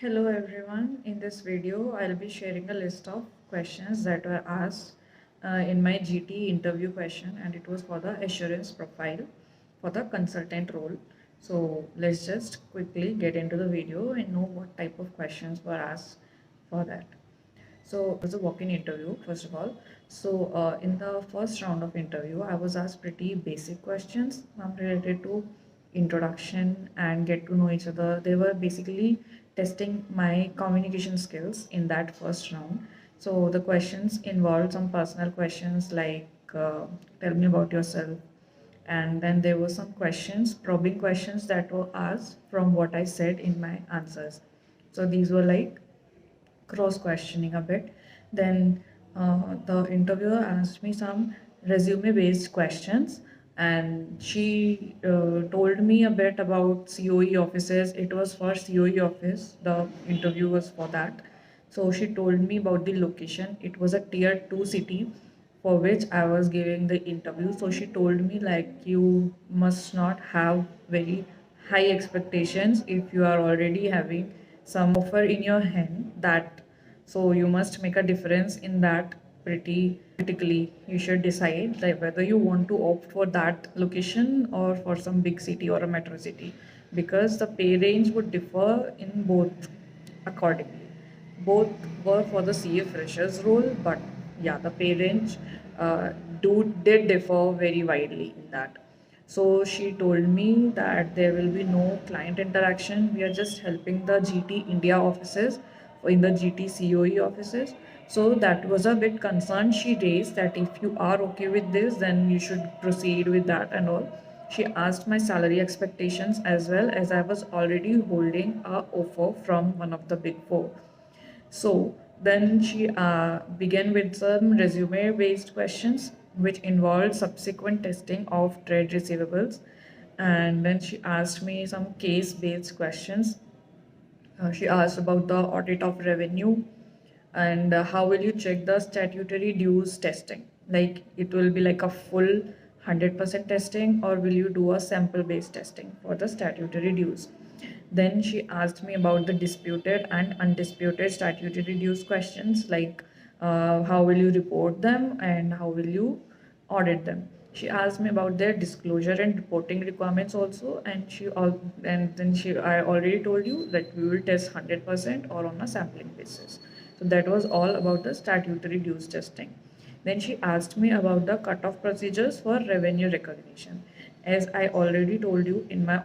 Hello everyone. In this video, I'll be sharing a list of questions that were asked in my GT interview question, and it was for the assurance profile for the consultant role. So let's just quickly get into the video and know what type of questions were asked for that. So it was a walk-in interview, first of all. So in the first round of interview, I was asked pretty basic questions related to introduction and get to know each other. They were basically testing my communication skills in that first round. So the questions involved some personal questions like tell me about yourself. And then there were some questions, probing questions that were asked from what I said in my answers. So these were like cross questioning a bit. Then the interviewer asked me some resume based questions, and she told me a bit about COE offices. It was for COE office, the interview was for that. So she told me about the location. It was a tier 2 city for which I was giving the interview. So she told me like you must not have very high expectations if you are already having some offer in your hand, that so you must make a difference in that pretty critically. You should decide like whether you want to opt for that location or for some big city or a metro city, because the pay range would differ in both accordingly. Both were for the CA freshers role, but yeah, the pay range did differ very widely in that. So she told me that there will be no client interaction. We are just helping the GT India offices in the GT COE offices. So that was a bit concern she raised, that if you are okay with this, then you should proceed with that and all. She asked my salary expectations as well, as I was already holding a offer from one of the big four. So then she began with some resume based questions, which involved subsequent testing of trade receivables. And then she asked me some case based questions. She asked about the audit of revenue, and how will you check the statutory dues testing? Like it will be like a full 100% testing, or will you do a sample based testing for the statutory dues? Then she asked me about the disputed and undisputed statutory dues questions, like how will you report them and how will you audit them. She asked me about their disclosure and reporting requirements also, and then she I already told you that we will test 100% or on a sampling basis. So that was all about the statutory dues testing. Then she asked me about the cutoff procedures for revenue recognition. As I already told you in my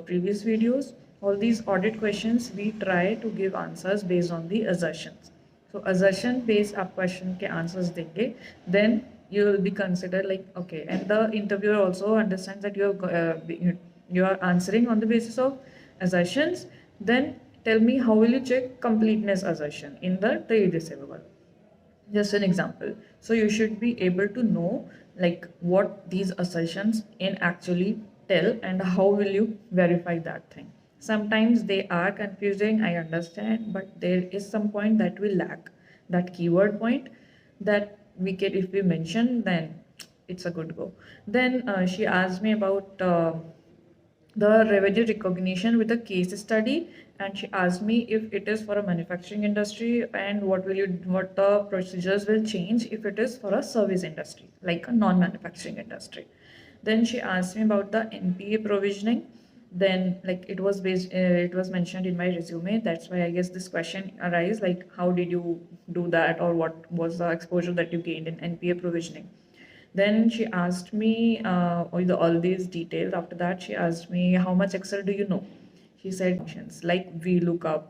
previous videos, all these audit questions we try to give answers based on the assertions. So assertion based आप question के answers देंगे, then you will be considered like okay, and the interviewer also understands that you are answering on the basis of assertions. Then tell me how will you check completeness assertion in the trade receivable. Just an example. So you should be able to know like what these assertions in actually tell and how will you verify that thing. Sometimes they are confusing, I understand, but there is some point that we lack, that keyword point that we can, if we mention, then it's a good go. Then she asked me about the revenue recognition with a case study, and she asked me if it is for a manufacturing industry and what the procedures will change if it is for a service industry like a non-manufacturing industry. Then she asked me about the NPA provisioning. Then like it was mentioned in my resume, that's why I guess this question arises, like how did you do that, or what was the exposure that you gained in NPA provisioning. Then she asked me all these details. After that, she asked me, how much Excel do you know? She said functions like VLOOKUP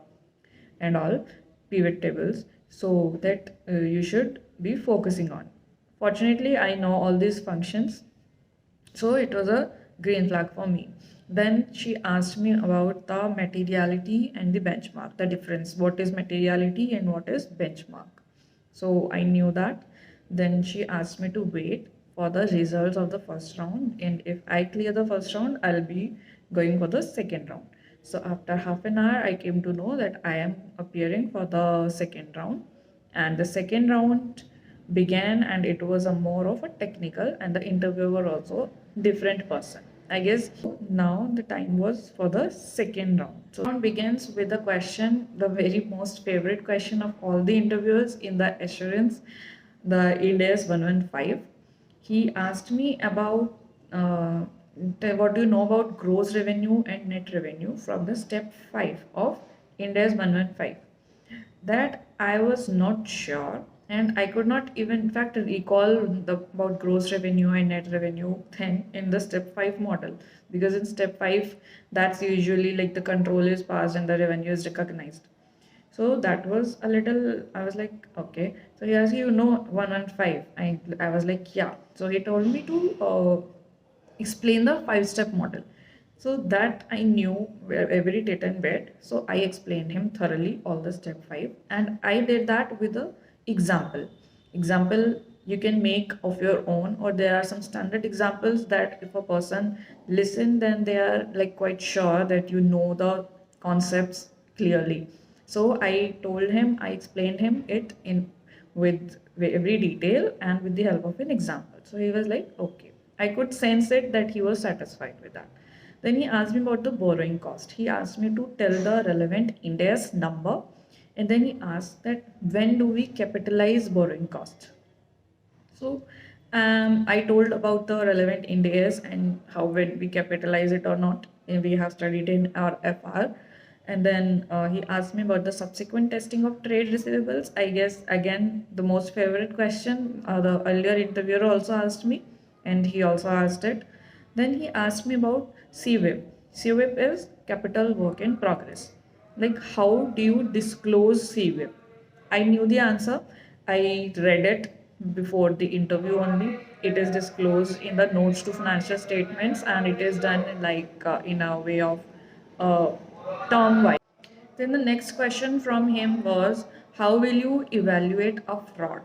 and all, pivot tables, so that you should be focusing on. Fortunately, I know all these functions, so it was a green flag for me. Then she asked me about the materiality and the benchmark, the difference. What is materiality and what is benchmark? So I knew that. Then she asked me to wait for the results of the first round, and if I clear the first round, I'll be going for the second round. So after half an hour, I came to know that I am appearing for the second round, and the second round began, and it was a more of a technical, and the interviewer also different person. I guess now the time was for the second round. So round begins with a question, the very most favorite question of all the interviewers in the assurance, the Ind AS 115. He asked me about what do you know about gross revenue and net revenue from the step 5 of Ind AS 115. That I was not sure, and I could not even, in fact, recall the about gross revenue and net revenue thing in the step 5 model, because in step 5 that's usually like the control is passed and the revenue is recognized. So that was a little, I was like, okay. So he asked, you know 115. I was like, yeah. So he told me to explain the 5-step model. So that I knew every tit and bit. So I explained him thoroughly all the step 5, and I did that with a example. Example you can make of your own, or there are some standard examples that if a person listen, then they are like quite sure that you know the concepts clearly. So I told him, I explained him it in with every detail and with the help of an example. So he was like, okay. I could sense it that he was satisfied with that. Then he asked me about the borrowing cost. He asked me to tell the relevant Ind AS number, and then he asked that when do we capitalize borrowing cost. So I told about the relevant Ind AS and how when we capitalize it or not. And we have studied in our FR. And then he asked me about the subsequent testing of trade receivables. I guess again the most favorite question. The earlier interviewer also asked me, and he also asked it. Then he asked me about CWIP. CWIP is capital work in progress. Like how do you disclose CWIP? I knew the answer. I read it before the interview only. It is disclosed in the notes to financial statements, and it is done like in a way of uh, term wise. Then the next question from him was, how will you evaluate a fraud?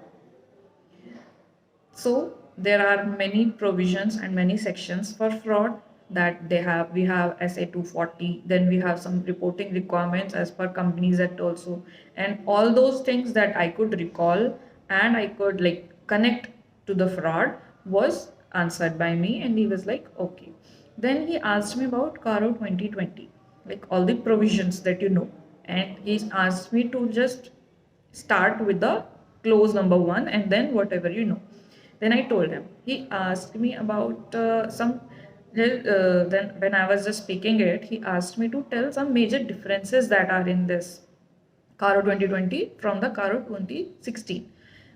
So there are many provisions and many sections for fraud that they have. We have SA 240, then we have some reporting requirements as per Companies Act also, and all those things that I could recall and I could like connect to the fraud was answered by me, and he was like, okay. Then he asked me about Caro 2020, like all the provisions that you know, and he asked me to just start with the clause number 1 and then whatever you know. Then I told him. He asked me about some. Then when I was just speaking it, he asked me to tell some major differences that are in this Caro 2020 from the Caro 2016.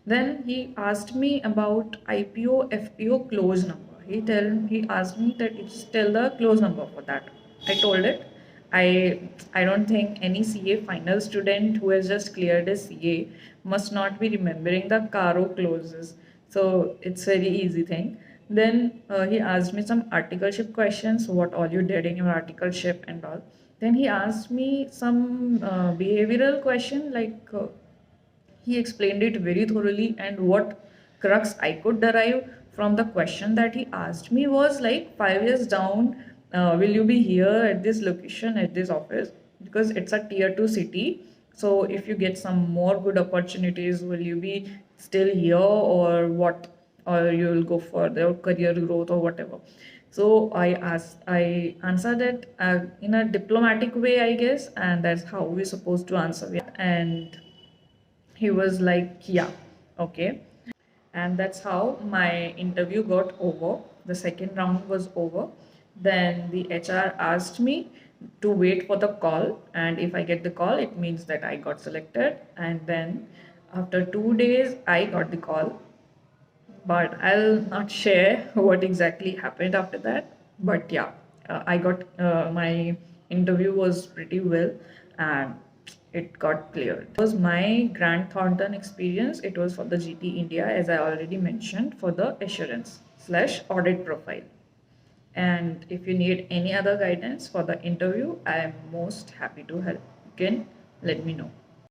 Then he asked me about IPO FPO close number. He asked me that it's tell the close number for that. I told it. I don't think any CA final student who has just cleared a CA must not be remembering the Caro closes. So it's very easy thing. Then he asked me some articleship questions, what all you did in your articleship and all. Then he asked me some behavioral question like he explained it very thoroughly, and what crux I could derive from the question that he asked me was like 5 years down, will you be here at this location at this office, because it's a tier 2 city. So if you get some more good opportunities, will you be still here or what, or you will go for the career growth or whatever. So I answered it in a diplomatic way, I guess, and that's how we're supposed to answer it. And he was like, yeah, okay. And that's how my interview got over. The second round was over. Then the HR asked me to wait for the call, and if I get the call, it means that I got selected. And then after 2 days, I got the call, but I'll not share what exactly happened after that. But yeah, I got my interview was pretty well, and it got cleared. It was my Grand Thornton experience. It was for the GT India, as I already mentioned, for the assurance slash audit profile. And if you need any other guidance for the interview, I am most happy to help. You can let me know.